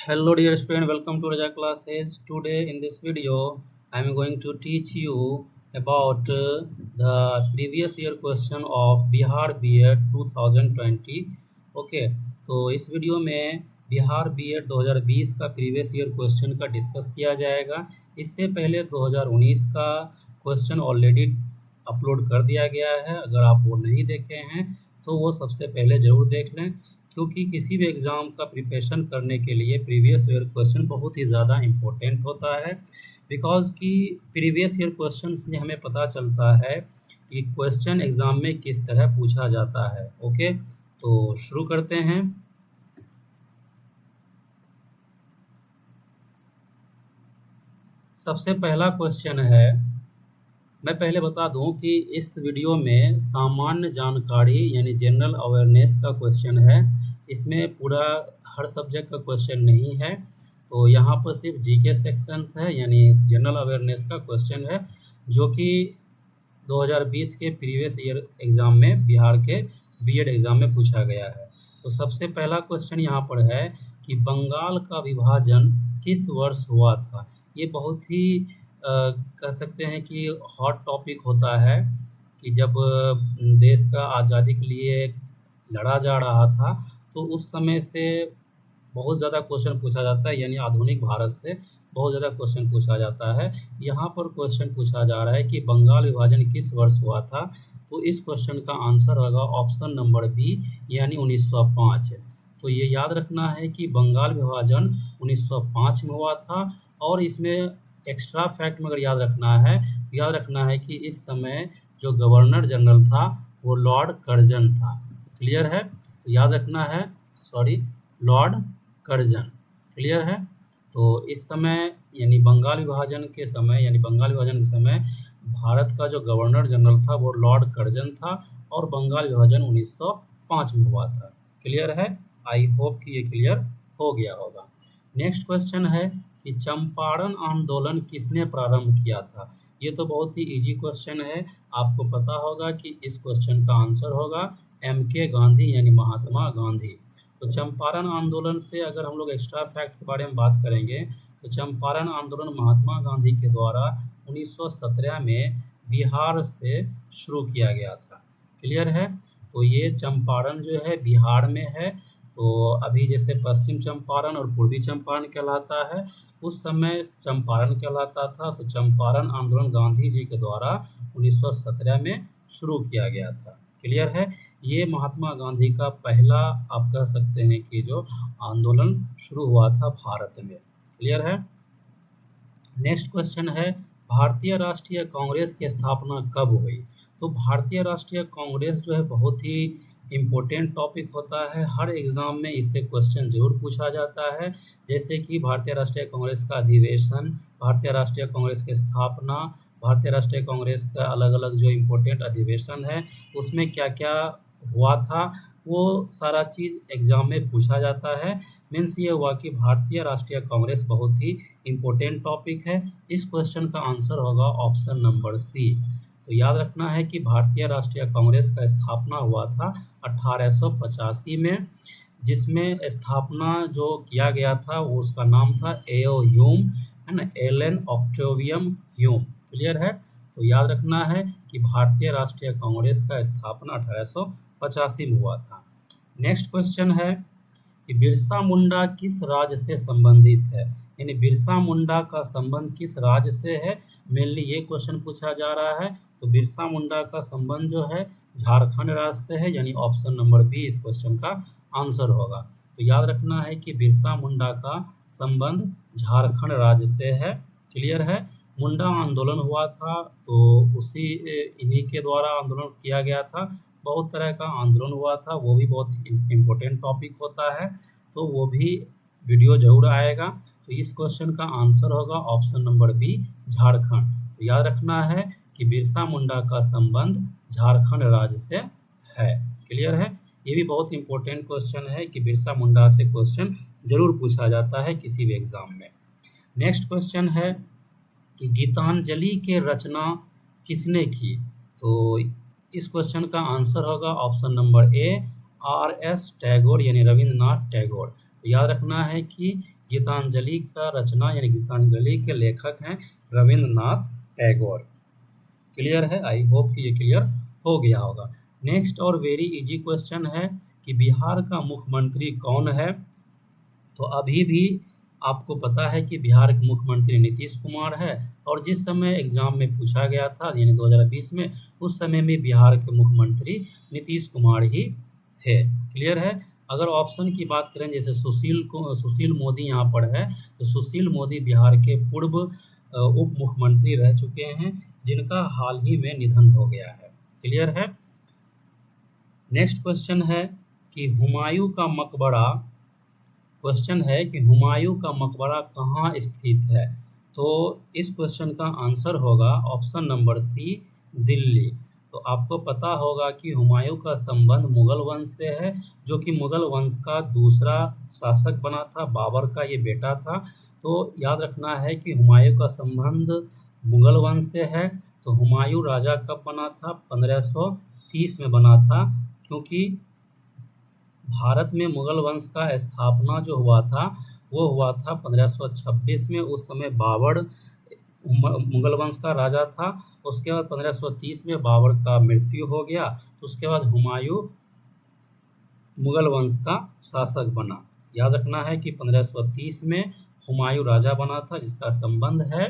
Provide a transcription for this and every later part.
Hello dear student, welcome to Raja classes. Today in this video I am going to teach you about the previous year question of Bihar B.Ed 2020. Okay, तो इस video में Bihar B.Ed 2020 का previous year question का discuss किया जाएगा। इससे पहले 2019 का क्वेश्चन ऑलरेडी अपलोड कर दिया गया है। अगर आप वो नहीं देखे हैं तो वो सबसे पहले ज़रूर देख लें, क्योंकि किसी भी एग्ज़ाम का प्रिपरेशन करने के लिए प्रीवियस ईयर क्वेश्चन बहुत ही ज़्यादा इम्पोर्टेंट होता है। बिकॉज कि प्रीवियस ईयर क्वेश्चन से हमें पता चलता है कि क्वेश्चन एग्ज़ाम में किस तरह पूछा जाता है। ओके, तो शुरू करते हैं। सबसे पहला क्वेश्चन है, मैं पहले बता दूं कि इस वीडियो में सामान्य जानकारी यानी जनरल अवेयरनेस का क्वेश्चन है। इसमें पूरा हर सब्जेक्ट का क्वेश्चन नहीं है, तो यहाँ पर सिर्फ जीके सेक्शंस है यानी जनरल अवेयरनेस का क्वेश्चन है, जो कि 2020 के प्रीवियस ईयर एग्ज़ाम में बिहार के बीएड एग्ज़ाम में पूछा गया है। तो सबसे पहला क्वेश्चन यहाँ पर है कि बंगाल का विभाजन किस वर्ष हुआ था। ये बहुत ही कह सकते हैं कि हॉट टॉपिक होता है कि जब देश का आज़ादी के लिए लड़ा जा रहा था तो उस समय से बहुत ज़्यादा क्वेश्चन पूछा जाता है, यानी आधुनिक भारत से बहुत ज़्यादा क्वेश्चन पूछा जाता है। यहाँ पर क्वेश्चन पूछा जा रहा है कि बंगाल विभाजन किस वर्ष हुआ था, तो इस क्वेश्चन का आंसर होगा ऑप्शन नंबर बी यानी 1905। तो ये याद रखना है कि बंगाल विभाजन 1905 में हुआ था। और इसमें एक्स्ट्रा फैक्ट में अगर याद रखना है कि इस समय जो गवर्नर जनरल था वो लॉर्ड कर्जन था। क्लियर है, तो याद रखना है, लॉर्ड कर्जन। क्लियर है, तो इस समय यानी बंगाल विभाजन के समय भारत का जो गवर्नर जनरल था वो लॉर्ड कर्जन था और बंगाल विभाजन 1905 में हुआ था। क्लियर है, आई होप कि ये क्लियर हो गया होगा। नेक्स्ट क्वेश्चन है कि चंपारण आंदोलन किसने प्रारंभ किया था। ये तो बहुत ही इजी क्वेश्चन है, आपको पता होगा कि इस क्वेश्चन का आंसर होगा MK गांधी यानी महात्मा गांधी। तो चंपारण आंदोलन से अगर हम लोग एक्स्ट्रा फैक्ट के बारे में बात करेंगे तो चंपारण आंदोलन महात्मा गांधी के द्वारा 1917 में बिहार से शुरू किया गया था। क्लियर है, तो ये चंपारण जो है बिहार में है। तो अभी जैसे पश्चिम चंपारण और पूर्वी चंपारण कहलाता है, उस समय चंपारण कहलाता था। तो चंपारण आंदोलन गांधी जी के द्वारा 1917 में शुरू किया गया था। क्लियर है, ये महात्मा गांधी का पहला आप कह सकते हैं कि जो आंदोलन शुरू हुआ था भारत में। क्लियर है। नेक्स्ट क्वेश्चन है, भारतीय राष्ट्रीय कांग्रेस की स्थापना कब हुई। तो भारतीय राष्ट्रीय कांग्रेस जो है बहुत ही इम्पोर्टेंट टॉपिक होता है, हर एग्ज़ाम में इससे क्वेश्चन जरूर पूछा जाता है। जैसे कि भारतीय राष्ट्रीय कांग्रेस का अधिवेशन, भारतीय राष्ट्रीय कांग्रेस की स्थापना, भारतीय राष्ट्रीय कांग्रेस का अलग अलग जो इम्पोर्टेंट अधिवेशन है उसमें क्या क्या हुआ था, वो सारा चीज़ एग्ज़ाम में पूछा जाता है। मीन्स ये हुआ कि भारतीय राष्ट्रीय कांग्रेस बहुत ही इम्पोर्टेंट टॉपिक है। इस क्वेश्चन का आंसर होगा ऑप्शन नंबर सी। तो याद रखना है कि भारतीय राष्ट्रीय कांग्रेस का स्थापना हुआ था 1885 में, जिसमें स्थापना जो किया गया था वो उसका नाम था एओ ह्यूम, है ना, एलन ऑक्टेवियम ह्यूम। क्लियर है, तो याद रखना है कि भारतीय राष्ट्रीय कांग्रेस का स्थापना 1885 में हुआ था। नेक्स्ट क्वेश्चन है कि बिरसा मुंडा किस राज्य से संबंधित है, यानी बिरसा मुंडा का संबंध किस राज्य से है, मेनली ये क्वेश्चन पूछा जा रहा है। तो बिरसा मुंडा का संबंध जो है झारखंड राज्य से है, यानी ऑप्शन नंबर बी इस क्वेश्चन का आंसर होगा। तो याद रखना है कि बिरसा मुंडा का संबंध झारखंड राज्य से है। क्लियर है, मुंडा आंदोलन हुआ था तो इन्हीं के द्वारा आंदोलन किया गया था। बहुत तरह का आंदोलन हुआ था, वो भी बहुत इम्पोर्टेंट टॉपिक होता है, तो वो भी वीडियो जरूर आएगा। तो इस क्वेश्चन का आंसर होगा ऑप्शन नंबर बी झारखंड। तो याद रखना है कि बिरसा मुंडा का संबंध झारखंड राज्य से है। क्लियर है, ये भी बहुत इंपॉर्टेंट क्वेश्चन है कि बिरसा मुंडा से क्वेश्चन जरूर पूछा जाता है किसी भी एग्जाम में। नेक्स्ट क्वेश्चन है कि गीतांजलि के रचना किसने की। तो इस क्वेश्चन का आंसर होगा option number A RS Tagore यानी रविंद्रनाथ टैगोर। तो याद रखना है कि गीतांजलि का रचना यानी गीतांजलि के लेखक हैं रविंद्रनाथ टैगोर। क्लियर है? आई होप कि ये क्लियर हो गया होगा। नेक्स्ट और वेरी इजी क्वेश्चन है कि बिहार का मुख्यमंत्री कौन है? तो अभी भी आपको पता है कि बिहार के मुख्यमंत्री नीतीश कुमार है, और जिस समय एग्जाम में पूछा गया था यानी 2020 में, उस समय में बिहार के मुख्यमंत्री नीतीश कुमार ही थे। क्लियर है? अगर ऑप्शन की बात करें, जैसे सुशील मोदी यहाँ पर है, तो सुशील मोदी बिहार के पूर्व उप मुख्यमंत्री रह चुके हैं, जिनका हाल ही में निधन हो गया है। क्लियर है? नेक्स्ट क्वेश्चन है कि हुमायूं का मकबरा कहाँ स्थित है? तो इस क्वेश्चन का आंसर होगा ऑप्शन नंबर सी, दिल्ली। तो आपको पता होगा कि हुमायूं का संबंध मुगल वंश से है, जो कि मुगल वंश का दूसरा शासक बना था, बाबर का ये बेटा था। तो याद रखना है कि हुमायूं का संबंध मुगल वंश से है। तो हुमायूं राजा कब बना था? 1530 में बना था, क्योंकि भारत में मुगल वंश का स्थापना जो हुआ था वो हुआ था 1526 में। उस समय बाबर मुगल वंश का राजा था। उसके बाद 1530 में बाबर का मृत्यु हो गया। उसके बाद हुमायूं मुगल वंश का शासक बना। याद रखना है कि 1530 में हुमायूं राजा बना था, जिसका संबंध है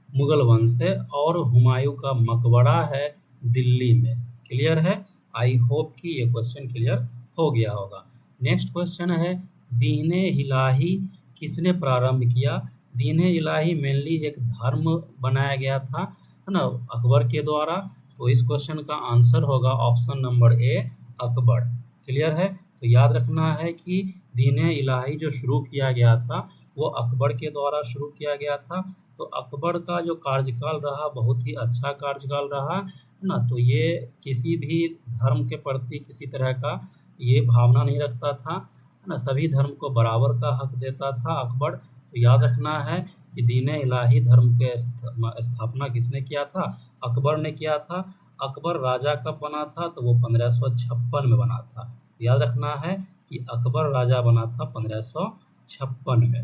मुगल वंश से, और हुमायूं का मकबरा है दिल्ली में। क्लियर है? आई होप कि ये क्वेश्चन क्लियर हो गया होगा। नेक्स्ट क्वेश्चन है, दीन इलाही किसने प्रारंभ किया? दीन इलाही मेनली एक धर्म बनाया गया था, है ना, अकबर के द्वारा। तो इस क्वेश्चन का आंसर होगा option number A, Akbar. Clear है? तो याद रखना है कि दीन इलाही जो शुरू किया गया था वो अकबर के द्वारा शुरू किया गया था। तो अकबर का जो कार्यकाल रहा बहुत ही अच्छा कार्यकाल रहा, है ना। तो ये किसी भी धर्म के प्रति किसी तरह का ये भावना नहीं रखता था, है ना, सभी धर्म को बराबर का हक देता था अकबर। तो याद रखना है कि दीन इलाही धर्म के स्थापना किसने किया था? अकबर ने किया था। अकबर राजा कब बना था? तो वो 1556 में बना था। याद रखना है कि अकबर राजा बना था 1556 में।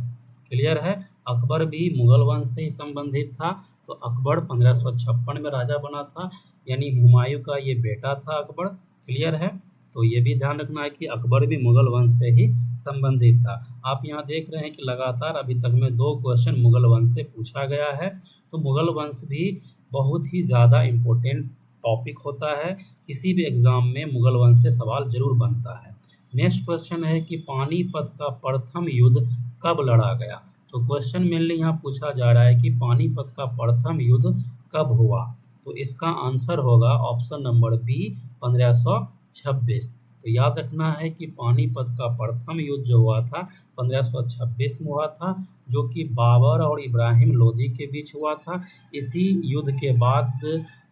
क्लियर है? अकबर भी मुगल वंश से ही संबंधित था। तो अकबर 1556 में राजा बना था, यानी हुमायूं का ये बेटा था अकबर। क्लियर है? तो ये भी ध्यान रखना है कि अकबर भी मुगल वंश से ही संबंधित था। आप यहाँ देख रहे हैं कि लगातार अभी तक में 2 क्वेश्चन मुगल वंश से पूछा गया है। तो मुगल वंश भी बहुत ही ज़्यादा इम्पोर्टेंट टॉपिक होता है, किसी भी एग्जाम में मुगल वंश से सवाल जरूर बनता है। नेक्स्ट क्वेश्चन है कि पानीपत का प्रथम युद्ध कब लड़ा गया? तो क्वेश्चन मेनली यहाँ पूछा जा रहा है कि पानीपत का प्रथम युद्ध कब हुआ? तो इसका आंसर होगा ऑप्शन नंबर बी, 1526। तो याद रखना है कि पानीपत का प्रथम युद्ध जो हुआ था 1526 में हुआ था, जो कि बाबर और इब्राहिम लोदी के बीच हुआ था। इसी युद्ध के बाद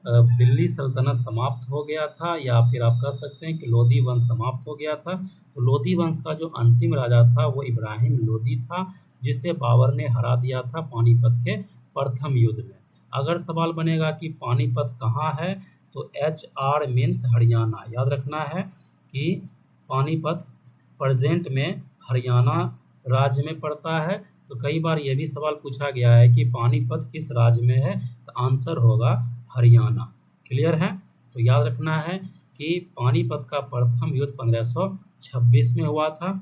दिल्ली सल्तनत समाप्त हो गया था, या फिर आप कह सकते हैं कि लोदी वंश समाप्त हो गया था। तो लोदी वंश का जो अंतिम राजा था वो इब्राहिम लोदी था, जिसे बाबर ने हरा दिया था पानीपत के प्रथम युद्ध में। अगर सवाल बनेगा कि पानीपत कहाँ है, तो HR मीन्स हरियाणा। याद रखना है कि पानीपत प्रेजेंट में हरियाणा राज्य में पड़ता है। तो कई बार ये भी सवाल पूछा गया है कि पानीपत किस राज्य में है, तो आंसर होगा हरियाणा। क्लियर है? तो याद रखना है कि पानीपत का प्रथम युद्ध 1526 में हुआ था।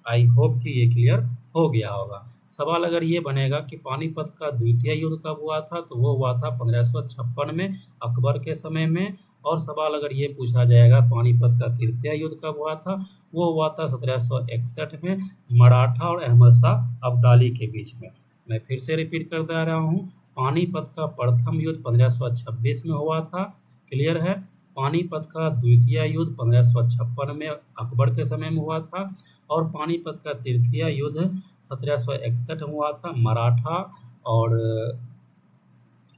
आई होप कि ये क्लियर हो गया होगा। सवाल अगर ये बनेगा कि पानीपत का द्वितीय युद्ध कब हुआ था, तो वो हुआ था 1556 में, अकबर के समय में। और सवाल अगर ये पूछा जाएगा पानीपत का तृतीय युद्ध कब हुआ था, वो हुआ था 1761 में, मराठा और अहमद शाह अब्दाली के बीच में। मैं फिर से रिपीट कर दे रहा हूँ, पानीपत का प्रथम युद्ध 1526 में हुआ था। क्लियर है? पानीपत का द्वितीय युद्ध 1556 में अकबर के समय में हुआ था, और पानीपत का तृतीय युद्ध 1761 में हुआ था, मराठा और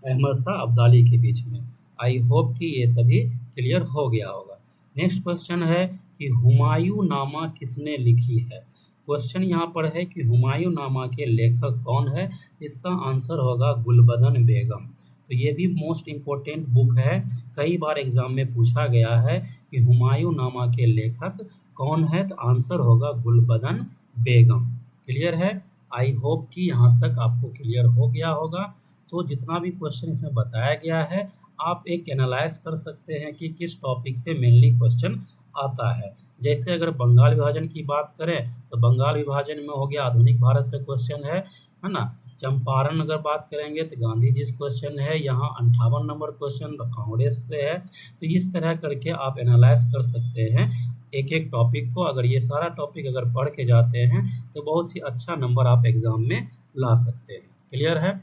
अहमद शाह अब्दाली के बीच में। आई होप कि ये सभी क्लियर हो गया होगा। नेक्स्ट क्वेश्चन है कि हुमायूं नामा किसने लिखी है? क्वेश्चन यहाँ पर है कि हुमायूं नामा के लेखक कौन है? इसका आंसर होगा गुलबदन बेगम। तो ये भी मोस्ट इम्पोर्टेंट बुक है, कई बार एग्जाम में पूछा गया है कि हुमायूं नामा के लेखक कौन है, तो आंसर होगा गुलबदन बेगम। क्लियर है? आई होप कि यहाँ तक आपको क्लियर हो गया होगा। तो जितना भी क्वेश्चन इसमें बताया गया है, आप एक एनालाइज कर सकते हैं कि किस टॉपिक से मेनली क्वेश्चन आता है। जैसे अगर बंगाल विभाजन की बात करें तो बंगाल विभाजन में हो गया आधुनिक भारत से क्वेश्चन है ना। चंपारण अगर बात करेंगे तो गांधी जी से क्वेश्चन है, यहाँ 58 नंबर क्वेश्चन कांग्रेस से है। तो इस तरह करके आप एनालाइज कर सकते हैं एक एक टॉपिक को। अगर ये सारा टॉपिक अगर पढ़ के जाते हैं तो बहुत ही अच्छा नंबर आप एग्जाम में ला सकते हैं। क्लियर है?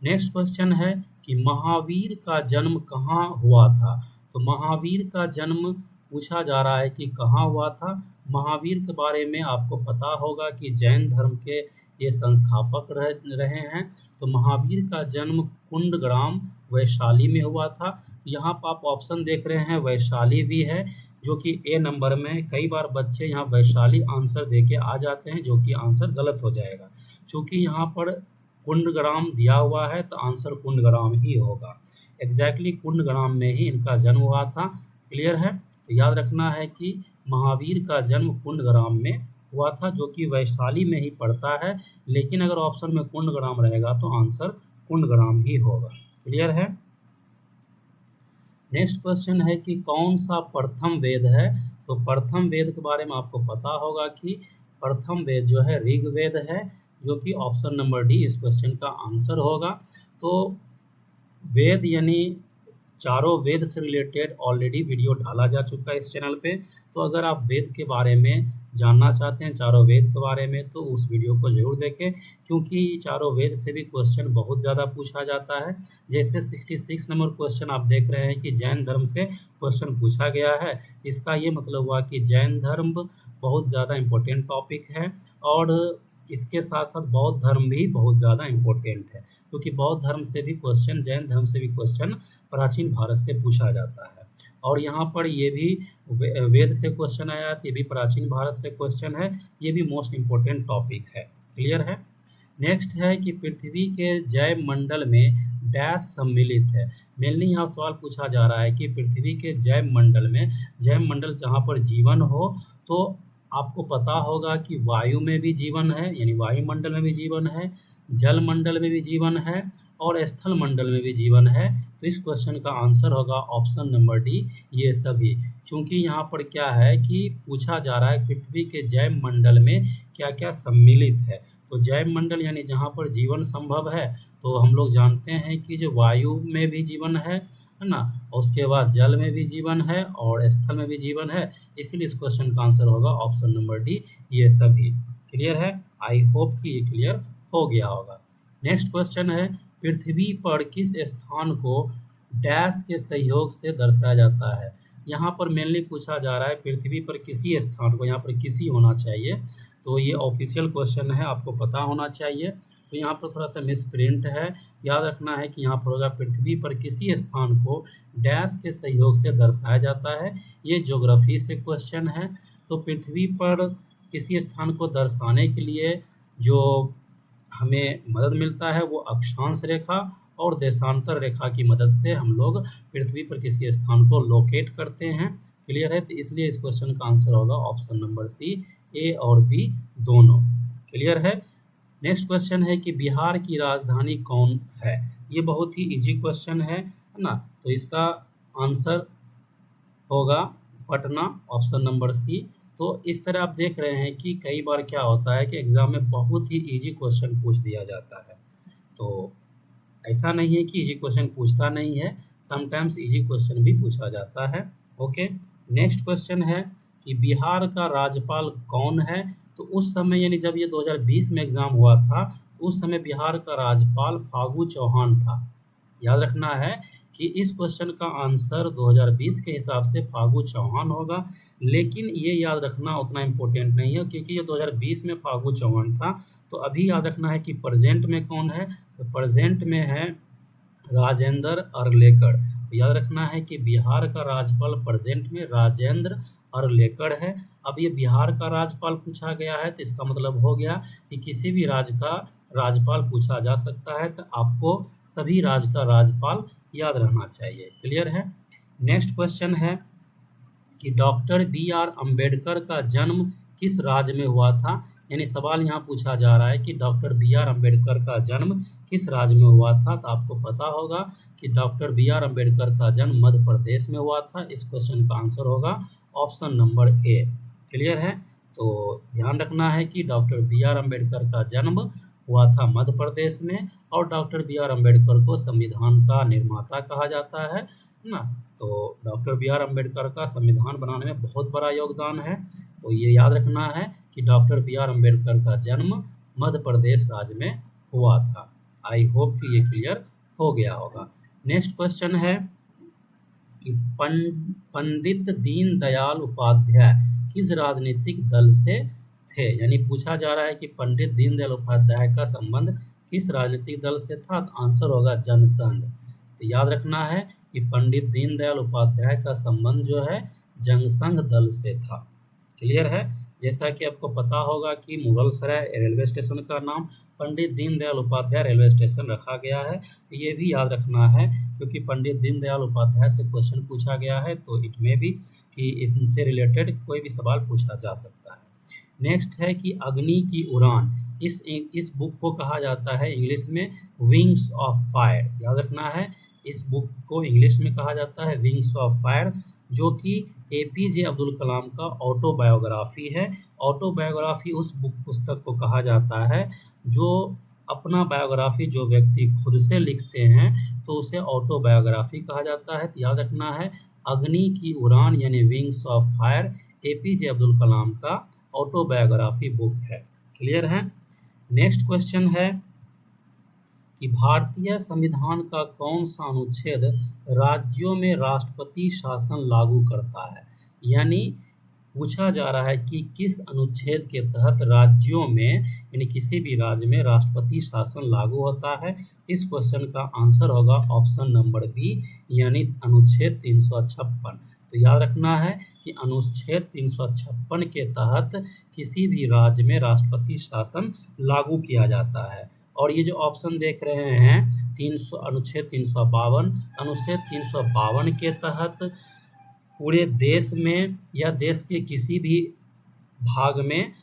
नेक्स्ट क्वेश्चन है कि महावीर का जन्म कहाँ हुआ था। तो महावीर का जन्म पूछा जा रहा है कि कहाँ हुआ था। महावीर के बारे में आपको पता होगा कि जैन धर्म के ये संस्थापक रहे हैं। तो महावीर का जन्म कुंडग्राम वैशाली में हुआ था। यहाँ पर आप ऑप्शन देख रहे हैं, वैशाली भी है जो कि ए नंबर में। कई बार बच्चे यहाँ वैशाली आंसर देके आ जाते हैं, जो कि आंसर गलत हो जाएगा। चूँकि यहाँ पर कुंडग्राम दिया हुआ है तो आंसर कुंडग्राम ही होगा। एग्जैक्टली कुंडग्राम में ही इनका जन्म हुआ था। क्लियर है? तो याद रखना है कि महावीर का जन्म कुंडग्राम में हुआ था, जो कि वैशाली में ही पड़ता है। लेकिन अगर ऑप्शन में कुंडग्राम रहेगा तो आंसर कुंडग्राम ही होगा। क्लियर है? नेक्स्ट क्वेश्चन है कि कौन सा प्रथम वेद है। तो प्रथम वेद के बारे में आपको पता होगा कि प्रथम वेद जो है ऋग्वेद है, जो कि ऑप्शन नंबर डी इस क्वेश्चन का आंसर होगा। तो वेद यानी चारों वेद से रिलेटेड ऑलरेडी वीडियो डाला जा चुका है इस चैनल पे। तो अगर आप वेद के बारे में जानना चाहते हैं, चारों वेद के बारे में, तो उस वीडियो को जरूर देखें, क्योंकि चारों वेद से भी क्वेश्चन बहुत ज़्यादा पूछा जाता है। जैसे 66 नंबर क्वेश्चन आप देख रहे हैं कि जैन धर्म से क्वेश्चन पूछा गया है। इसका ये मतलब हुआ कि जैन धर्म बहुत ज़्यादा इम्पोर्टेंट टॉपिक है, और इसके साथ साथ बौद्ध धर्म भी बहुत ज़्यादा इम्पोर्टेंट है, क्योंकि बौद्ध धर्म से भी क्वेश्चन, जैन धर्म से भी क्वेश्चन प्राचीन भारत से पूछा जाता है। और यहाँ पर ये भी वेद से क्वेश्चन आया तो ये भी प्राचीन भारत से क्वेश्चन है। ये भी मोस्ट इम्पोर्टेंट टॉपिक है। क्लियर है? नेक्स्ट है कि पृथ्वी के जैव मंडल में डैश सम्मिलित है। मेनली यहाँ सवाल पूछा जा रहा है कि पृथ्वी के जैव मंडल में, जैव मंडल जहाँ पर जीवन हो, तो आपको पता होगा कि वायु में भी जीवन है, यानी वायुमंडल में भी जीवन है, जल मंडल में भी जीवन है, और स्थल मंडल में भी जीवन है। तो इस क्वेश्चन का आंसर होगा ऑप्शन नंबर डी, ये सभी। क्योंकि यहाँ पर क्या है कि पूछा जा रहा है पृथ्वी के जैव मंडल में क्या क्या सम्मिलित है। तो जैव मंडल यानी जहाँ पर जीवन संभव है, तो हम लोग जानते हैं कि जो वायु में भी जीवन है ना, और उसके बाद जल में भी जीवन है और स्थल में भी जीवन है। इसीलिए इस क्वेश्चन का आंसर होगा ऑप्शन नंबर डी, ये सभी। क्लियर है? आई होप कि ये क्लियर हो गया होगा। नेक्स्ट क्वेश्चन है पृथ्वी पर किस स्थान को डैश के सहयोग से दर्शाया जाता है। यहाँ पर मेनली पूछा जा रहा है पृथ्वी पर किसी स्थान को, यहाँ पर किसी होना चाहिए, तो ये ऑफिशियल क्वेश्चन है, आपको पता होना चाहिए। तो यहाँ पर थोड़ा सा मिस प्रिंट है, याद रखना है कि यहाँ पर होगा पृथ्वी पर किसी स्थान को डैश के सहयोग से दर्शाया जाता है। ये ज्योग्राफी से क्वेश्चन है। तो पृथ्वी पर किसी स्थान को दर्शाने के लिए जो हमें मदद मिलता है वो अक्षांश रेखा और देशांतर रेखा की मदद से हम लोग पृथ्वी पर किसी स्थान को लोकेट करते हैं। क्लियर है? तो इसलिए इस क्वेश्चन का आंसर होगा ऑप्शन नंबर सी, ए और बी दोनों। क्लियर है? नेक्स्ट क्वेश्चन है कि बिहार की राजधानी कौन है। ये बहुत ही इजी क्वेश्चन है ना। तो इसका आंसर होगा पटना, ऑप्शन नंबर सी। तो इस तरह आप देख रहे हैं कि कई बार क्या होता है कि एग्जाम में बहुत ही इजी क्वेश्चन पूछ दिया जाता है। तो ऐसा नहीं है कि इजी क्वेश्चन पूछता नहीं है, समटाइम्स इजी क्वेश्चन भी पूछा जाता है। ओके, नेक्स्ट क्वेश्चन है कि बिहार का राज्यपाल कौन है। तो उस समय यानी जब ये 2020 में एग्जाम हुआ था, उस समय बिहार का राज्यपाल फागू चौहान था। याद रखना है कि इस क्वेश्चन का आंसर 2020 के हिसाब से फागू चौहान होगा। लेकिन ये याद रखना उतना इम्पोर्टेंट नहीं है, क्योंकि ये 2020 में फागू चौहान था। तो अभी याद रखना है कि प्रेजेंट में कौन है। तो प्रेजेंट में है राजेंद्र अरलेकर। तो याद रखना है कि बिहार का राज्यपाल प्रेजेंट में राजेंद्र अरलेकर है। अब ये बिहार का राज्यपाल पूछा गया है, तो इसका मतलब हो गया कि किसी भी राज्य का राज्यपाल पूछा जा सकता है। तो आपको सभी राज्य का राज्यपाल याद रहना चाहिए। क्लियर है? नेक्स्ट क्वेश्चन है कि डॉक्टर बी आर अम्बेडकर का जन्म किस राज्य में हुआ था। यानी सवाल यहाँ पूछा जा रहा है कि डॉक्टर बी आर अम्बेडकर का जन्म किस राज्य में हुआ था। तो आपको पता होगा कि डॉक्टर बी आर अम्बेडकर का जन्म मध्य प्रदेश में हुआ था। इस क्वेश्चन का आंसर होगा ऑप्शन नंबर ए। क्लियर है? तो ध्यान रखना है कि डॉक्टर बी आर अम्बेडकर का जन्म हुआ था मध्य प्रदेश में, और डॉक्टर बी आर अम्बेडकर को संविधान का निर्माता कहा जाता है ना। तो डॉक्टर बी आर अम्बेडकर का संविधान बनाने में बहुत बड़ा योगदान है। तो ये याद रखना है कि डॉक्टर बी आर अम्बेडकर का जन्म मध्य प्रदेश राज्य में हुआ था। आई होप कि ये क्लियर हो गया होगा। नेक्स्ट क्वेश्चन है कि पंडित दीनदयाल उपाध्याय किस राजनीतिक दल से थे। यानी पूछा जा रहा है कि पंडित दीनदयाल उपाध्याय का संबंध किस राजनीतिक दल से था। तो आंसर होगा जनसंघ। तो याद रखना है कि पंडित दीनदयाल उपाध्याय का संबंध जो है जनसंघ दल से था। क्लियर है? जैसा कि आपको पता होगा कि मुगलसराय रेलवे स्टेशन का नाम पंडित दीनदयाल उपाध्याय रेलवे स्टेशन रखा गया है। तो ये भी याद रखना है, क्योंकि पंडित दीनदयाल उपाध्याय से क्वेश्चन पूछा गया है, तो इट में भी कि इससे रिलेटेड कोई भी सवाल पूछा जा सकता है। नेक्स्ट है कि अग्नि की उड़ान, इस बुक को कहा जाता है इंग्लिश में विंग्स ऑफ फायर। याद रखना है, इस बुक को इंग्लिश में कहा जाता है विंग्स ऑफ फायर, जो कि एपीजे अब्दुल कलाम का ऑटोबायोग्राफी है। ऑटोबायोग्राफी उस पुस्तक को कहा जाता है जो अपना बायोग्राफी जो व्यक्ति खुद से लिखते हैं तो उसे ऑटोबायोग्राफी कहा जाता है। तो याद रखना है अग्नि की उड़ान यानी wings of fire APJ Abdul Kalam का ऑटोबायोग्राफी बुक है। क्लियर है? नेक्स्ट क्वेश्चन है कि भारतीय संविधान का कौन सा अनुच्छेद राज्यों में राष्ट्रपति शासन लागू करता है। यानी पूछा जा रहा है कि किस अनुच्छेद के तहत राज्यों में यानी किसी भी राज्य में राष्ट्रपति शासन लागू होता है। इस क्वेश्चन का आंसर होगा ऑप्शन नंबर बी यानी अनुच्छेद 356। तो याद रखना है कि अनुच्छेद 356 के तहत किसी भी राज्य में राष्ट्रपति शासन लागू किया जाता है। और ये जो ऑप्शन देख रहे हैं अनुच्छेद 352, अनुच्छेद 352 के तहत पूरे देश में या देश के किसी भी भाग में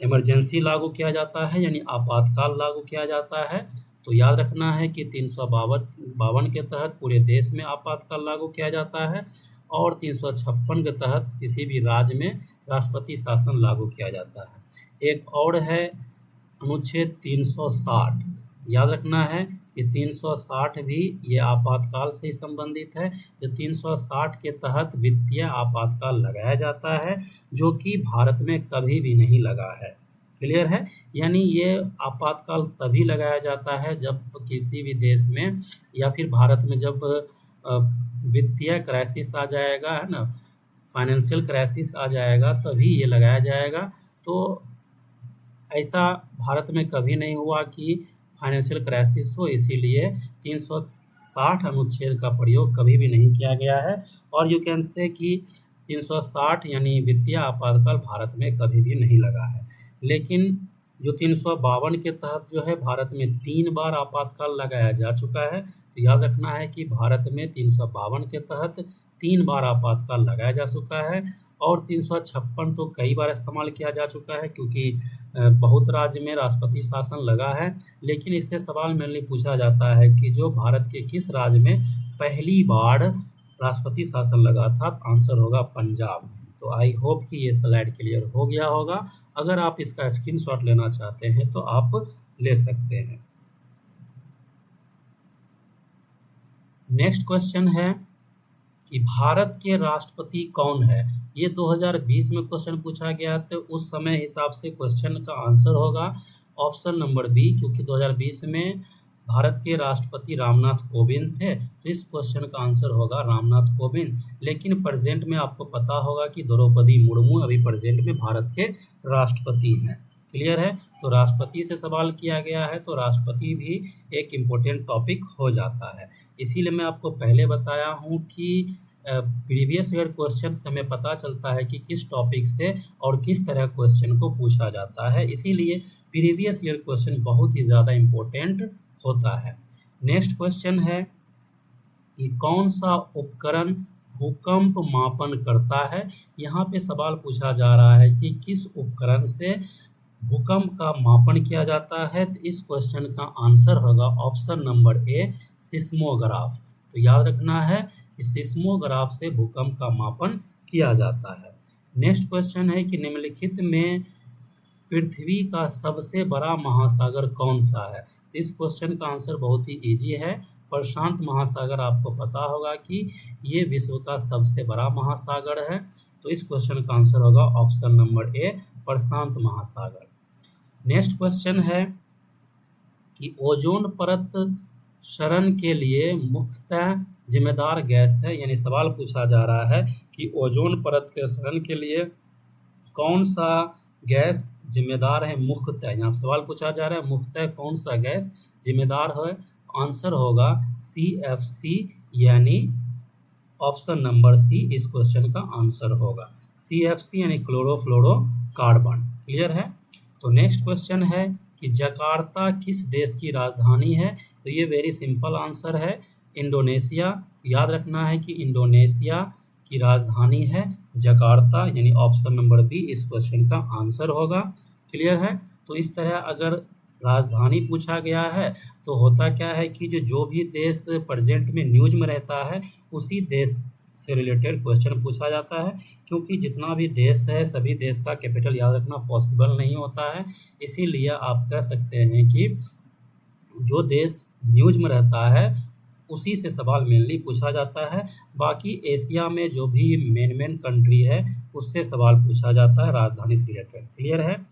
इमरजेंसी लागू किया जाता है यानी आपातकाल लागू किया जाता है। तो याद रखना है कि 352 के तहत पूरे देश में आपातकाल लागू किया जाता है, और 356 के तहत किसी भी राज्य में राष्ट्रपति शासन लागू किया जाता है। एक और है अनुच्छेद 360। याद रखना है कि 360 भी ये आपातकाल से संबंधित है। तो 360 के तहत वित्तीय आपातकाल लगाया जाता है, जो कि भारत में कभी भी नहीं लगा है। क्लियर है? यानी ये आपातकाल तभी लगाया जाता है जब किसी भी देश में या फिर भारत में जब वित्तीय क्राइसिस आ जाएगा, है ना, फाइनेंशियल क्राइसिस आ जाएगा, तभी ये लगाया जाएगा। तो ऐसा भारत में कभी नहीं हुआ कि फाइनेंशियल क्राइसिस हो, इसीलिए 360 अनुच्छेद का प्रयोग कभी भी नहीं किया गया है। और यू कैन से कि 360 यानी वित्तीय आपातकाल भारत में कभी भी नहीं लगा है। लेकिन जो 352 के तहत जो है भारत में 3 बार आपातकाल लगाया जा चुका है। तो याद रखना है कि भारत में 352 के तहत 3 बार आपातकाल लगाया जा चुका है, और 356 तो कई बार इस्तेमाल किया जा चुका है, क्योंकि बहुत राज्य में राष्ट्रपति शासन लगा है। लेकिन इससे सवाल मेनली पूछा जाता है कि जो भारत के किस राज्य में पहली बार राष्ट्रपति शासन लगा था। आंसर होगा पंजाब। तो आई होप कि ये स्लाइड क्लियर हो गया होगा। अगर आप इसका स्क्रीनशॉट लेना चाहते हैं तो आप ले सकते हैं। नेक्स्ट क्वेश्चन है कि भारत के राष्ट्रपति कौन है। ये 2020 में क्वेश्चन पूछा गया, तो उस समय हिसाब से क्वेश्चन का आंसर होगा ऑप्शन नंबर बी, क्योंकि 2020 में भारत के राष्ट्रपति रामनाथ कोविंद थे। तो इस क्वेश्चन का आंसर होगा रामनाथ कोविंद। लेकिन प्रेजेंट में आपको पता होगा कि द्रौपदी मुर्मू अभी प्रेजेंट में भारत के राष्ट्रपति हैं। क्लियर है? तो राष्ट्रपति से सवाल किया गया है, तो राष्ट्रपति भी एक इम्पोर्टेंट टॉपिक हो जाता है। इसीलिए मैं आपको पहले बताया हूँ कि प्रीवियस ईयर क्वेश्चन से हमें पता चलता है कि किस टॉपिक से और किस तरह क्वेश्चन को पूछा जाता है। इसीलिए प्रीवियस ईयर क्वेश्चन बहुत ही ज़्यादा इम्पोर्टेंट होता है। नेक्स्ट क्वेश्चन है कि कौन सा उपकरण भूकंप मापन करता है। यहाँ पे सवाल पूछा जा रहा है कि किस उपकरण से भूकंप का मापन किया जाता है। तो इस क्वेश्चन का आंसर होगा ऑप्शन नंबर ए, सिस्मोग्राफ। तो याद रखना है कि सिस्मोग्राफ से भूकंप का मापन किया जाता है। नेक्स्ट क्वेश्चन है कि निम्नलिखित में पृथ्वी का सबसे बड़ा महासागर कौन सा है। तो इस क्वेश्चन का आंसर बहुत ही इजी है, प्रशांत महासागर। आपको पता होगा कि ये विश्व का सबसे बड़ा महासागर है। तो इस क्वेश्चन का आंसर होगा ऑप्शन नंबर ए, प्रशांत महासागर। नेक्स्ट क्वेश्चन है कि ओजोन परत क्षरण के लिए मुख्यतः जिम्मेदार गैस है। यानी सवाल पूछा जा रहा है कि ओजोन परत के क्षरण के लिए कौन सा गैस जिम्मेदार है मुख्यतः। यहाँ सवाल पूछा जा रहा है मुख्यतः कौन सा गैस जिम्मेदार है। आंसर होगा CFC, यानी ऑप्शन नंबर सी इस क्वेश्चन का आंसर होगा। CFC यानी क्लोरोफ्लोरोकार्बन। क्लियर है। तो नेक्स्ट क्वेश्चन है कि जकार्ता किस देश की राजधानी है। तो ये वेरी सिंपल आंसर है, इंडोनेशिया। याद रखना है कि इंडोनेशिया की राजधानी है जकार्ता, यानी ऑप्शन नंबर बी इस क्वेश्चन का आंसर होगा। क्लियर है। तो इस तरह अगर राजधानी पूछा गया है तो होता क्या है कि जो भी देश प्रेजेंट में न्यूज में रहता है उसी देश से रिलेटेड क्वेश्चन पूछा जाता है, क्योंकि जितना भी देश है सभी देश का कैपिटल याद रखना पॉसिबल नहीं होता है। इसीलिए आप कह सकते हैं कि जो देश न्यूज में रहता है उसी से सवाल मेनली पूछा जाता है। बाकी एशिया में जो भी मेन कंट्री है उससे सवाल पूछा जाता है राजधानी से रिलेटेड। क्लियर है।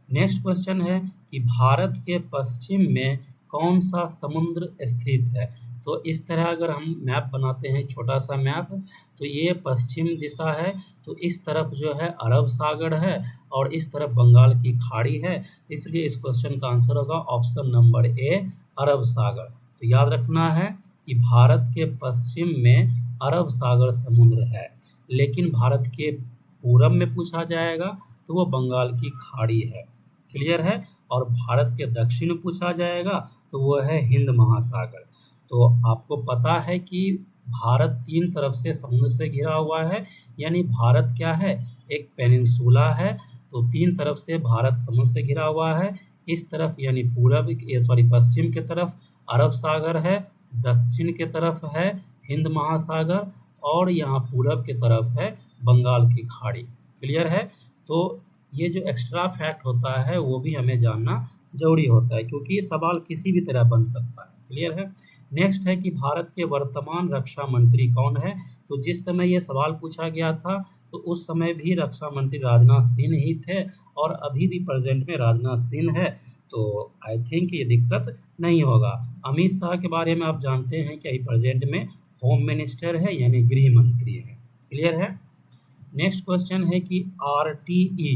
नेक्स्ट क्वेश्चन है कि भारत के पश्चिम में कौन सा समुद्र स्थित है। तो इस तरह अगर हम मैप बनाते हैं, छोटा सा मैप, तो ये पश्चिम दिशा है। तो इस तरफ जो है अरब सागर है और इस तरफ बंगाल की खाड़ी है। इसलिए इस क्वेश्चन का आंसर होगा ऑप्शन नंबर ए, अरब सागर। तो याद रखना है कि भारत के पश्चिम में अरब सागर समुद्र है, लेकिन भारत के पूरब में पूछा जाएगा तो वो बंगाल की खाड़ी है। क्लियर है। और भारत के दक्षिण में पूछा जाएगा तो वो है हिंद महासागर। तो आपको पता है कि भारत 3 तरफ से समुद्र से घिरा हुआ है, यानी भारत क्या है, एक पेनिनसुला है। तो 3 तरफ से भारत समुद्र से घिरा हुआ है। इस तरफ यानी पश्चिम की तरफ अरब सागर है, दक्षिण की तरफ है हिंद महासागर और यहाँ पूरब की तरफ है बंगाल की खाड़ी। क्लियर है। तो ये जो एक्स्ट्रा फैक्ट होता है वो भी हमें जानना जरूरी होता है, क्योंकि ये सवाल किसी भी तरह बन सकता है। क्लियर है। नेक्स्ट है कि भारत के वर्तमान रक्षा मंत्री कौन है। तो जिस समय ये सवाल पूछा गया था तो उस समय भी रक्षा मंत्री राजनाथ सिंह ही थे और अभी भी प्रेजेंट में राजनाथ सिंह है। तो आई थिंक ये दिक्कत नहीं होगा। अमित शाह के बारे में आप जानते हैं कि प्रेजेंट में होम मिनिस्टर है, यानी गृह मंत्री है। क्लियर है। नेक्स्ट क्वेश्चन है कि RTE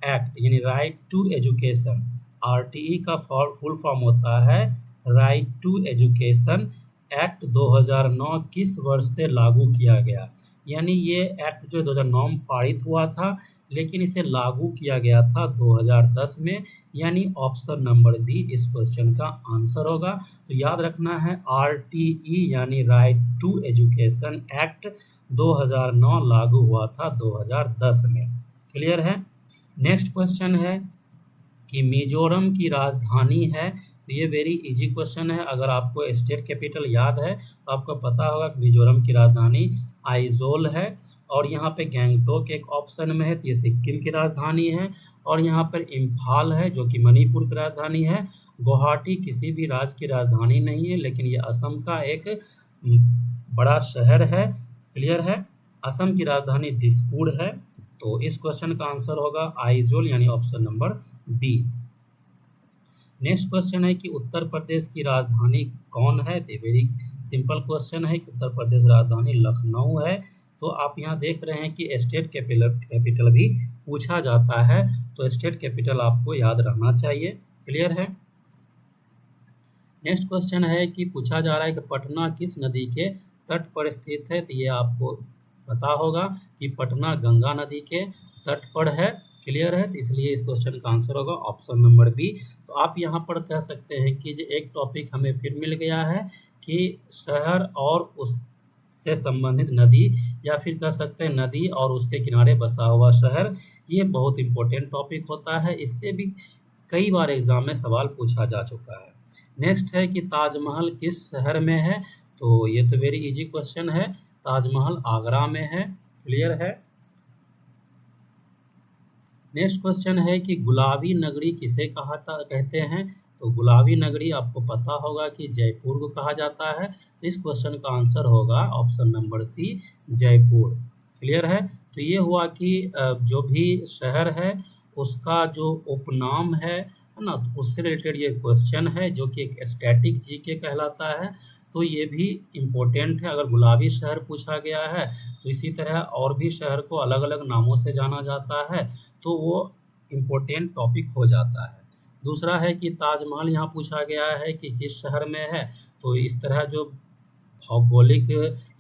एक्ट यानी राइट टू एजुकेशन, RTE का फुल फॉर्म होता है राइट टू एजुकेशन एक्ट 2009 किस वर्ष से लागू किया गया। यानी ये एक्ट जो 2009 में पारित हुआ था, लेकिन इसे लागू किया गया था 2010 में, यानी ऑप्शन नंबर बी इस क्वेश्चन का आंसर होगा। तो याद रखना है RTE यानी राइट टू एजुकेशन एक्ट 2009 लागू हुआ था 2010 में। क्लियर है। नेक्स्ट क्वेश्चन है कि मिजोरम की राजधानी है। तो ये वेरी इजी क्वेश्चन है। अगर आपको स्टेट कैपिटल याद है तो आपको पता होगा कि मिजोरम की राजधानी आइजोल है और यहाँ पे गैंगटोक एक ऑप्शन में है, तो ये सिक्किम की राजधानी है। और यहाँ पर इम्फाल है जो कि मणिपुर की राजधानी है। गुवाहाटी किसी भी राज्य की राजधानी नहीं है, लेकिन ये असम का एक बड़ा शहर है। क्लियर है। असम की राजधानी दिसपुर है। तो इस क्वेश्चन का आंसर होगा आइजोल यानी option number B. Next question है कि उत्तर प्रदेश की राजधानी कौन है। तो वेरी सिंपल क्वेश्चन है कि उत्तर प्रदेश राजधानी लखनऊ है। तो आप यहाँ देख रहे हैं कि स्टेट कैपिटल भी पूछा जाता है, तो स्टेट कैपिटल आपको याद रहना चाहिए। क्लियर है। नेक्स्ट क्वेश्चन है कि पूछा जा रहा है कि पटना किस नदी के तट पर स्थित है। तो ये आपको पता होगा कि पटना गंगा नदी के तट पर है। क्लियर है। तो इसलिए इस क्वेश्चन का आंसर होगा ऑप्शन नंबर बी। तो आप यहाँ पर कह सकते हैं कि जो एक टॉपिक हमें फिर मिल गया है कि शहर और उस से संबंधित नदी, या फिर कह सकते हैं नदी और उसके किनारे बसा हुआ शहर। ये बहुत इंपॉर्टेंट टॉपिक होता है, इससे भी कई बार एग्जाम में सवाल पूछा जा चुका है। नेक्स्ट है कि ताजमहल किस शहर में है, तो ये तो वेरी इजी क्वेश्चन है, ताजमहल आगरा में है। क्लियर है। नेक्स्ट क्वेश्चन है कि गुलाबी नगरी किसे कहते हैं, तो गुलाबी नगरी आपको पता होगा कि जयपुर को कहा जाता है। तो इस क्वेश्चन का आंसर होगा option number C, Jaipur. Clear है। तो ये हुआ कि जो भी शहर है उसका जो उपनाम है ना, तो उससे रिलेटेड ये क्वेश्चन है जो कि एक स्टैटिक जीके कहलाता है। तो ये भी इम्पोर्टेंट है। अगर गुलाबी शहर पूछा गया है तो इसी तरह और भी शहर को अलग अलग नामों से जाना जाता है, तो वो इम्पोर्टेंट टॉपिक हो जाता है। दूसरा है कि ताजमहल यहाँ पूछा गया है कि किस शहर में है, तो इस तरह जो भौगोलिक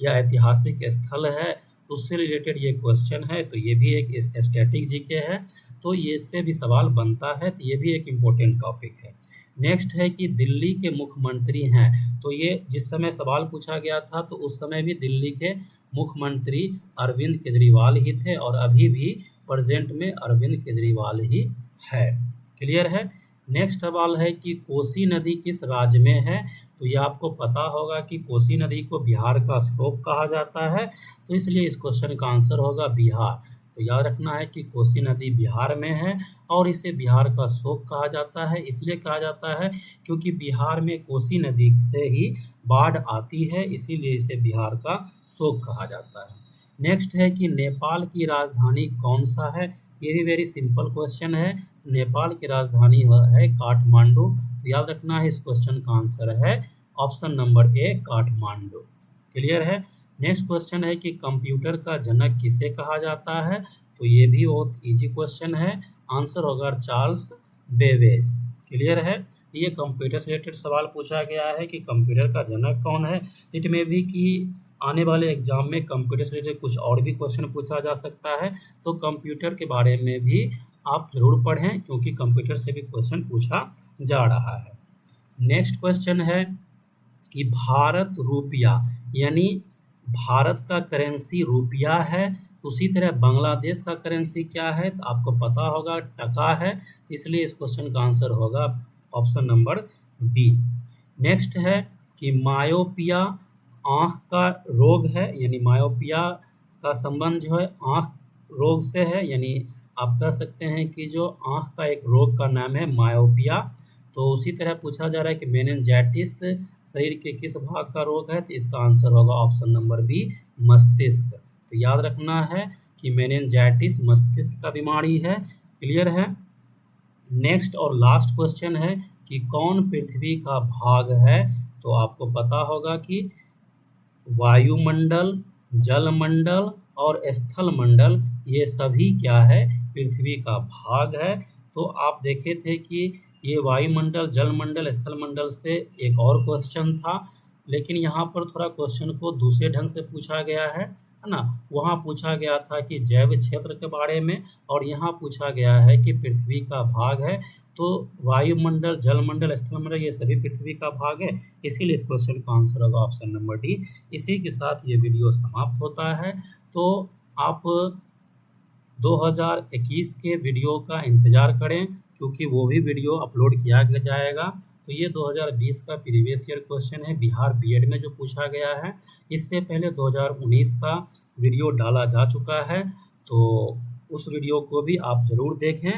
या ऐतिहासिक स्थल है उससे रिलेटेड ये क्वेश्चन है, तो ये भी एक स्टैटिक जीके है, तो ये इससे भी सवाल बनता है, तो ये भी एक इम्पोर्टेंट टॉपिक है। नेक्स्ट है कि दिल्ली के मुख्यमंत्री हैं, तो ये जिस समय सवाल पूछा गया था तो उस समय भी दिल्ली के मुख्यमंत्री अरविंद केजरीवाल ही थे और अभी भी प्रेजेंट में अरविंद केजरीवाल ही है। क्लियर है। नेक्स्ट सवाल है कि कोसी नदी किस राज्य में है, तो ये आपको पता होगा कि कोसी नदी को बिहार का श्लोक कहा जाता है, तो इसलिए इस क्वेश्चन का आंसर होगा बिहार। तो याद रखना है कि कोसी नदी बिहार में है और इसे बिहार का शोक कहा जाता है। इसलिए कहा जाता है क्योंकि बिहार में कोसी नदी से ही बाढ़ आती है, इसीलिए इसे बिहार का शोक कहा जाता है। नेक्स्ट है कि नेपाल की राजधानी कौन सा है, ये भी वेरी सिंपल क्वेश्चन है। नेपाल की राजधानी है काठमांडू। तो याद रखना है इस क्वेश्चन का आंसर है option number A, Kathmandu. Clear है। नेक्स्ट क्वेश्चन है कि कंप्यूटर का जनक किसे कहा जाता है, तो ये भी बहुत इजी क्वेश्चन है, आंसर होगा चार्ल्स बेबेज। क्लियर है। ये कंप्यूटर से रिलेटेड सवाल पूछा गया है कि कंप्यूटर का जनक कौन है। इट में भी कि आने वाले एग्जाम में कंप्यूटर से रिलेटेड कुछ और भी क्वेश्चन पूछा जा सकता है, तो कंप्यूटर के बारे में भी आप जरूर पढ़ें क्योंकि कंप्यूटर से भी क्वेश्चन पूछा जा रहा है। नेक्स्ट क्वेश्चन है कि भारत रुपया, यानी भारत का करेंसी रुपया है, उसी तरह बांग्लादेश का करेंसी क्या है, तो आपको पता होगा टका है, तो इसलिए इस क्वेश्चन का आंसर होगा ऑप्शन नंबर बी। नेक्स्ट है कि मायोपिया आँख का रोग है, यानी मायोपिया का संबंध जो है आँख रोग से है, यानी आप कह सकते हैं कि जो आँख का एक रोग का नाम है मायोपिया। तो उसी तरह पूछा जा रहा है कि मेनिंजाइटिस शरीर के किस भाग का रोग है, तो इसका आंसर होगा ऑप्शन नंबर बी, मस्तिष्क। तो याद रखना है कि मेनिंजाइटिस मस्तिष्क का बीमारी है। क्लियर है। नेक्स्ट और लास्ट क्वेश्चन है कि कौन पृथ्वी का भाग है, तो आपको पता होगा कि वायुमंडल, जलमंडल और स्थल मंडल ये सभी क्या है, पृथ्वी का भाग है। तो आप देखे थे कि ये वायुमंडल, जलमंडल, स्थल मंडल से एक और क्वेश्चन था, लेकिन यहाँ पर थोड़ा क्वेश्चन को दूसरे ढंग से पूछा गया है ना। वहाँ पूछा गया था कि जैव क्षेत्र के बारे में और यहाँ पूछा गया है कि पृथ्वी का भाग है। तो वायुमंडल, जलमंडल, स्थलमंडल ये सभी पृथ्वी का भाग है, इसीलिए इस क्वेश्चन का आंसर होगा ऑप्शन नंबर डी। इसी के साथ ये वीडियो समाप्त होता है। तो आप 2021 के वीडियो का इंतज़ार करें क्योंकि वो भी वीडियो अपलोड किया जाएगा। तो ये 2020 का प्रीवियस ईयर क्वेश्चन है, बिहार बीएड में जो पूछा गया है। इससे पहले 2019 का वीडियो डाला जा चुका है, तो उस वीडियो को भी आप ज़रूर देखें।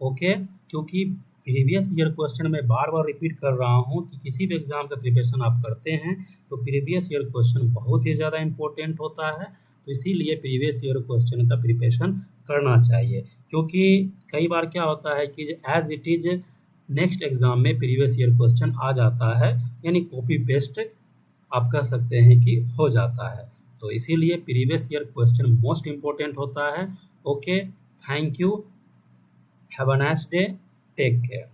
ओके, क्योंकि प्रीवियस ईयर क्वेश्चन मैं बार बार रिपीट कर रहा हूँ कि किसी भी एग्ज़ाम का प्रिपरेशन आप करते हैं तो प्रीवियस ईयर क्वेश्चन बहुत ही ज़्यादा इम्पोर्टेंट होता है, तो इसीलिए प्रीवियस ईयर क्वेश्चन का प्रिपरेशन करना चाहिए। क्योंकि कई बार क्या होता है कि as it is next exam में प्रीवियस ईयर क्वेश्चन आ जाता है, यानी कॉपी पेस्ट आप कह सकते हैं कि हो जाता है, तो इसीलिए previous year question most important होता है। Okay, thank you, have a nice day, take care.